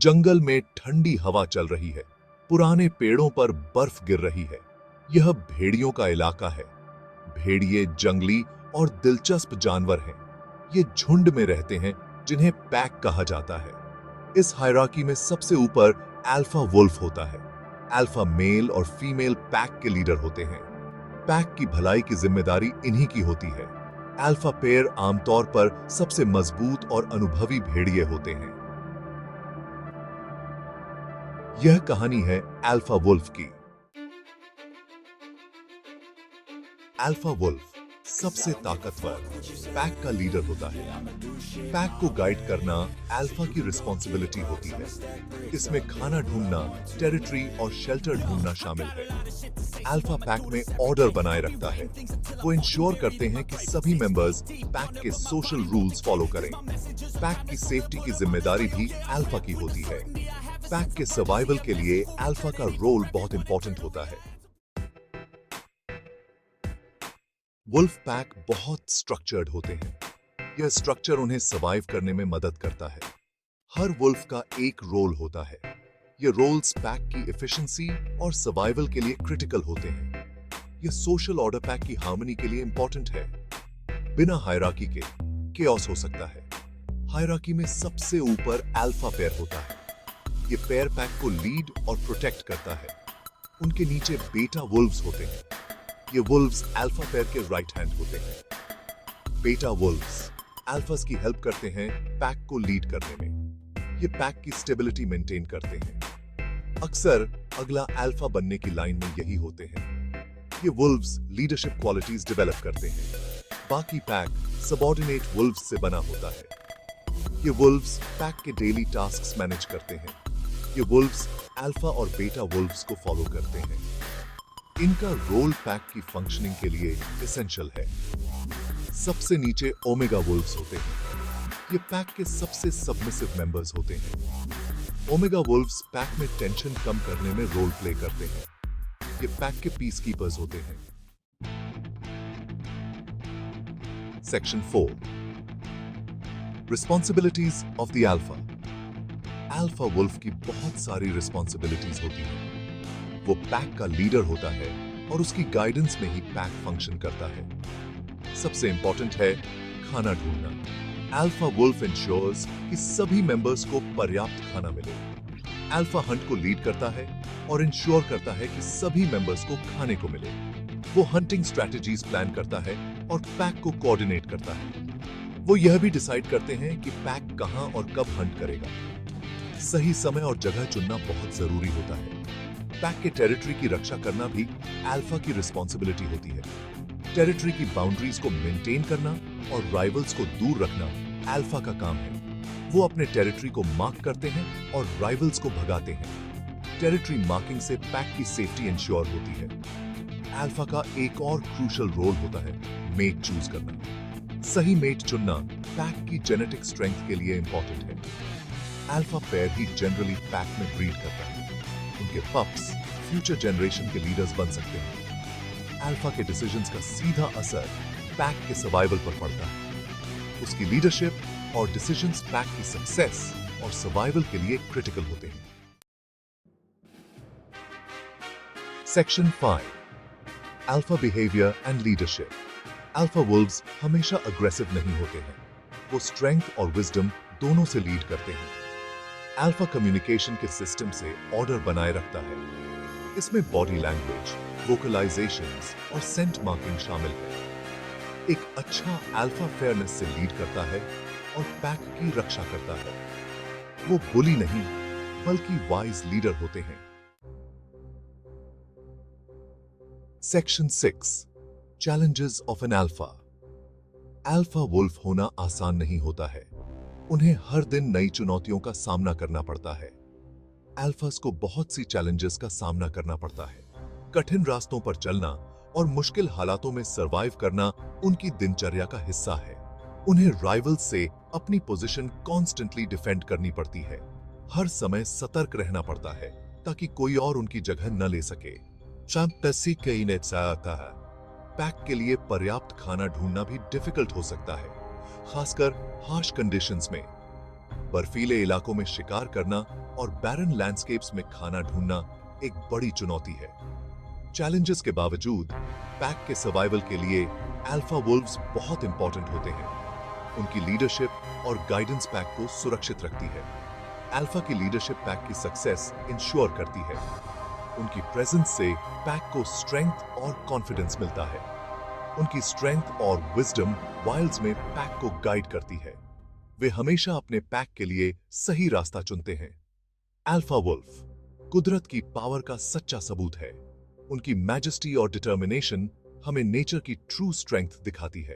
जंगल में ठंडी हवा चल रही है, पुराने पेड़ों पर बर्फ गिर रही है। यह भेड़ियों का इलाका है। भेड़िए जंगली और दिलचस्प जानवर हैं। ये झुंड में रहते हैं, जिन्हें पैक कहा जाता है। इस हायरार्की में सबसे ऊपर अल्फा वुल्फ होता है। अल्फा मेल और फीमेल पैक के लीडर होते हैं। पैक की भलाई की जिम्मेदारी इन्हीं की होती है। अल्फा पेयर आमतौर पर सबसे मजबूत और अनुभवी भेड़िए होते हैं। यह कहानी है अल्फा वुल्फ की। अल्फा वुल्फ सबसे ताकतवर पैक का लीडर होता है। पैक को गाइड करना अल्फा की रिस्पॉन्सिबिलिटी होती है। इसमें खाना ढूंढना, टेरिटरी और शेल्टर ढूंढना शामिल है। अल्फा पैक में ऑर्डर बनाए रखता है। वो इंश्योर करते हैं कि सभी मेंबर्स पैक के सोशल रूल्स फॉलो करें। पैक की सेफ्टी की जिम्मेदारी भी अल्फा की होती है। पैक के सर्वाइवल के लिए अल्फा का रोल बहुत इंपॉर्टेंट होता है। वुल्फ पैक बहुत स्ट्रक्चर्ड होते हैं। यह स्ट्रक्चर उन्हें सर्वाइव करने में मदद करता है। हर वुल्फ का एक रोल होता है। ये रोल्स पैक की एफिशिएंसी और सर्वाइवल के लिए क्रिटिकल होते हैं। यह सोशल ऑर्डर पैक की हार्मनी के लिए इंपॉर्टेंट है। बिना हायरार्की के केओस हो सकता है। हायरार्की में सबसे ऊपर अल्फा पेयर होता है। ये पेयर पैक को लीड और प्रोटेक्ट करता है। उनके नीचे बेटा वुल्व्स होते हैं। ये वुल्व्स अल्फा पेयर के राइट हैंड होते हैं। बेटा वुल्व्स अल्फास की हेल्प करते हैं पैक को लीड करने में। ये पैक की स्टेबिलिटी मेंटेन करते हैं। अक्सर अगला अल्फा बनने की लाइन में यही होते हैं। ये वुल्व्स लीडरशिप क्वालिटीज डेवलप करते हैं। बाकी पैक सबऑर्डिनेट वुल्व्स से बना होता है। ये वुल्व्स पैक के डेली टास्क्स मैनेज करते हैं। ये वुल्व्स अल्फा और बेटा वुल्व्स को फॉलो करते हैं। इनका रोल पैक की फंक्शनिंग के लिए एसेंशियल है। सबसे नीचे ओमेगा वुल्व्स होते हैं। ये पैक के सबसे सबमिसिव मेंबर्स होते हैं। ओमेगा वुल्व्स पैक में टेंशन कम करने में रोल प्ले करते हैं। ये पैक के पीस कीपर्स होते हैं। Section 4 responsibilities of the alpha. Alpha wolf की बहुत सारी रिस्पॉन्सिबिलिटीज होती हैं। वो पैक का लीडर होता है और उसकी गाइडेंस में ही पैक फंक्शन करता है। सबसे इंपॉर्टेंट है खाना ढूंढना। अल्फा वुल्फ इंश्योर्स कि सभी मेंबर्स को पर्याप्त खाना मिले। अल्फा हंट को लीड करता है और इंश्योर करता है कि सभी मेंबर्स को खाने को मिले। वो हंटिंग स्ट्रैटेजीज प्लान करता है और पैक को कोऑर्डिनेट करता है। वो यह भी डिसाइड करते हैं कि पैक कहां और कब हंट करेगा। सही समय और जगह चुनना बहुत जरूरी होता है। पैक के टेरिटरी की रक्षा करना भी अल्फा की रिस्पॉन्सिबिलिटी होती है। टेरिटरी की बाउंड्रीज को मेंटेन करना और राइवल्स को दूर रखना अल्फा का काम है। वो अपने टेरिटरी को मार्क करते हैं और राइवल्स को भगाते हैं। टेरिटरी मार्किंग से पैक की सेफ्टी इंश्योर होती है। अल्फा का एक और क्रूशियल रोल होता है मेट चूज करना। सही मेट चुनना पैक की जेनेटिक स्ट्रेंथ के लिए इंपॉर्टेंट है। अल्फा पेयर ही जनरली पैक में ब्रीड करता है। उनके पप्स फ्यूचर जनरेशन के लीडर्स बन सकते हैं। अल्फा के डिसीजंस का सीधा असर पैक के सर्वाइवल पर पड़ता है। उसकी लीडरशिप और डिसीजंस पैक की सक्सेस और सर्वाइवल के लिए क्रिटिकल होते हैं। Section 5 alpha behaviour and leadership. Alpha Wolves हमेशा अग्रेसिव नहीं होते हैं। वो स्ट्रेंथ और विजडम दोनों से लीड करते हैं। अल्फा कम्युनिकेशन के सिस्टम से ऑर्डर बनाए रखता है। इसमें बॉडी लैंग्वेज, वोकलाइजेशंस और सेंट मार्किंग शामिल है। एक अच्छा अल्फा फेयरनेस से लीड करता है और पैक की रक्षा करता है। वो बुली नहीं बल्कि वाइज लीडर होते हैं। Section 6 challenges of an alpha. Alpha wolf होना आसान नहीं होता है। उन्हें हर दिन नई चुनौतियों का सामना करना पड़ता है। अल्फास को बहुत सी चैलेंजेस का सामना करना पड़ता है। कठिन रास्तों पर चलना और मुश्किल हालातों में सरवाइव करना उनकी दिनचर्या का हिस्सा है। उन्हें राइवल्स से अपनी पोजीशन कॉन्स्टेंटली डिफेंड करनी पड़ती है। हर समय सतर्क रहना पड़ता है ताकि कोई और उनकी जगह न ले सके। पैक के लिए पर्याप्त खाना ढूंढना भी डिफिकल्ट हो सकता है, खासकर हार्श कंडीशंस में। बर्फीले इलाकों में शिकार करना और बैरन लैंडस्केप्स में खाना ढूंढना एक बड़ी चुनौती है। चैलेंजेस के बावजूद पैक के सर्वाइवल के लिए अल्फा वुल्व्स बहुत इंपॉर्टेंट होते हैं। उनकी लीडरशिप और गाइडेंस पैक को सुरक्षित रखती है। अल्फा की लीडरशिप पैक की सक्सेस इंश्योर करती है। उनकी प्रेजेंस से पैक को स्ट्रेंथ और कॉन्फिडेंस मिलता है। उनकी स्ट्रेंथ और विजडम वाइल्ड्स में पैक को गाइड करती है। वे हमेशा अपने पैक के लिए सही रास्ता चुनते हैं। अल्फा वुल्फ कुदरत की पावर का सच्चा सबूत है। उनकी मैजेस्टी और डिटर्मिनेशन हमें नेचर की ट्रू स्ट्रेंथ दिखाती है।